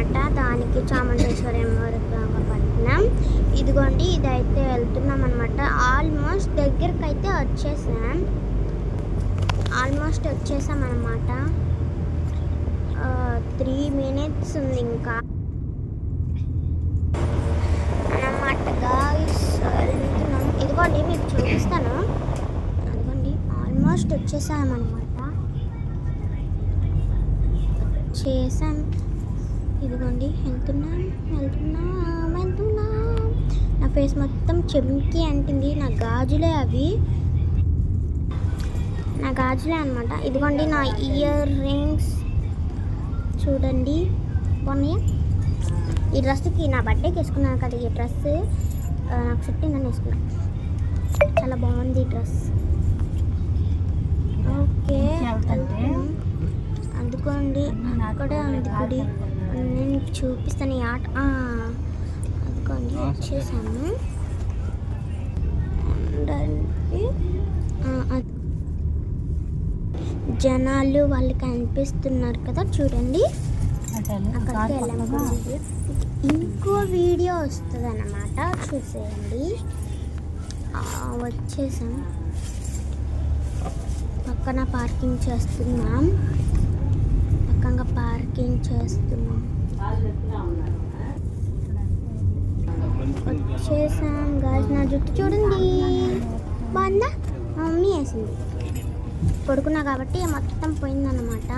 అనమాట. దానికి చాముండేశ్వరి పట్నం. ఇదిగోండి, ఇదైతే వెళ్తున్నాం అనమాట. ఆల్మోస్ట్ దగ్గరికి అయితే వచ్చేసాం అనమాట. 3 minutes ఉంది ఇంకా అన్నమాట గాయ్స్. వెళ్తున్నాం. ఇదిగోండి మీకు చూపిస్తాను. అదిగోండి ఆల్మోస్ట్ వచ్చేసామన్నమాట. ఇదిగోండి వెళ్తున్నాం. నా ఫేస్ మొత్తం చెమ్కి అంటుంది. నా గాజులే అనమాట. ఇదిగోండి నా ఇయర్ రింగ్స్ చూడండి బాగున్నాయి. ఈ డ్రెస్కి నా బర్త్డేకి వేసుకున్నాను కదా, ఈ డ్రెస్ నాకు సెట్ అయిందని వేసుకున్నాను. చాలా బాగుంది ఈ డ్రెస్. ఓకే అందుకోండి, అక్కడే ఉంది గుడి. నేను చూపిస్తాను ఈ ఆట. అందుకోండి వచ్చేసాము. జనాలు వాళ్ళు కనిపిస్తున్నారు కదా, చూడండి. అక్కడికి వెళ్ళాము. ఇంకో వీడియో వస్తుంది అన్నమాట, చూసేయండి. వచ్చేసాం. పక్కన పార్కింగ్ చేస్తున్నాం. వచ్చేసాం గాయ్స్. నా జుట్టు చూడండి బాగుందా. మా మమ్మీ వేసింది. పడుకున్నా కాబట్టి మొత్తం పోయిందన్నమాట.